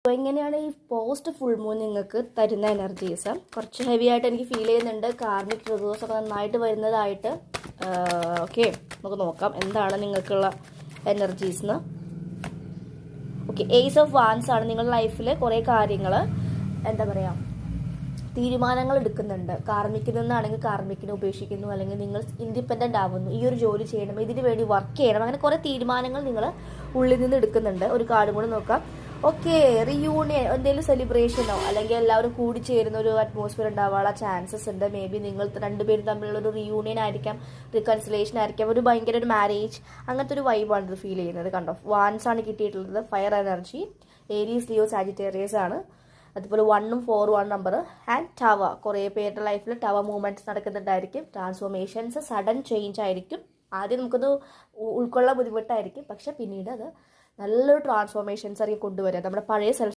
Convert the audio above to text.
അപ്പോൾ ഇങ്ങനെയാണ് ഈ പോസ്റ്റ് ഫുൾ മൂൺ നിങ്ങൾക്ക് തരുന്ന എനർജീസ്. കുറച്ച് ഹെവി ആയിട്ട് എനിക്ക് ഫീൽ ചെയ്യുന്നുണ്ട്. കാർമിക് റിവേഴ്സ് ഒക്കെ നന്നായിട്ട് വരുന്നതായിട്ട്. ഓക്കെ, നമുക്ക് നോക്കാം എന്താണ് നിങ്ങൾക്കുള്ള എനർജീസ് എന്ന്. ഓക്കെ, ഏസ് ഓഫ് വാൻസ് ആണ്. നിങ്ങളുടെ ലൈഫിൽ കുറേ കാര്യങ്ങൾ എന്താ പറയുക, തീരുമാനങ്ങൾ എടുക്കുന്നുണ്ട്. കാർമിക്കിൽ നിന്നാണെങ്കിൽ കാർമിക്കിനെ ഉപേക്ഷിക്കുന്നു, അല്ലെങ്കിൽ നിങ്ങൾ ഇൻഡിപെൻഡൻ്റ് ആവുന്നു, ഈ ഒരു ജോലി ചെയ്യണം, ഇതിന് വേണ്ടി വർക്ക് ചെയ്യണം, അങ്ങനെ കുറേ തീരുമാനങ്ങൾ നിങ്ങൾ ഉള്ളിൽ നിന്ന് എടുക്കുന്നുണ്ട്. ഒരു കാർഡും കൂടെ നോക്കാം. ഓക്കെ, റിയൂണിയൻ, എന്തെങ്കിലും സെലിബ്രേഷനോ അല്ലെങ്കിൽ എല്ലാവരും കൂടി ചേരുന്ന ഒരു അറ്റ്മോസ്ഫിയർ ഉണ്ടാവാനുള്ള ചാൻസസ് ഉണ്ട്. മേ ബി നിങ്ങൾ രണ്ടുപേരും തമ്മിലുള്ള ഒരു റിയൂണിയൻ ആയിരിക്കാം, റിക്കൺസിലേഷൻ ആയിരിക്കാം, ഒരു ഭയങ്കര ഒരു മാരേജ്, അങ്ങനത്തെ ഒരു വൈബാണ് ഇത് ഫീൽ ചെയ്യുന്നത്. കണ്ടോ, വാൻസ് ആണ് കിട്ടിയിട്ടുള്ളത്. Fire energy, Aries, Leo, Sagittarius ആണ്. അതുപോലെ 1ഉം 4ഉം നമ്പർ. ആൻഡ് ടവ, കുറേ പേരുടെ ലൈഫിൽ ടവ മൂവ്മെന്റ്സ് നടക്കുന്നുണ്ടായിരിക്കും. ട്രാൻസ്ഫോർമേഷൻസ്, സഡൻ ചേഞ്ച് ആയിരിക്കും. ആദ്യം നമുക്കത് ഉൾക്കൊള്ളാൻ ബുദ്ധിമുട്ടായിരിക്കും, പക്ഷെ പിന്നീട് അത് നല്ലൊരു ട്രാൻസ്ഫോർമേഷൻസ് ആയിരിക്കും കൊണ്ടുവരിക. നമ്മുടെ പഴയ സെൽഫ്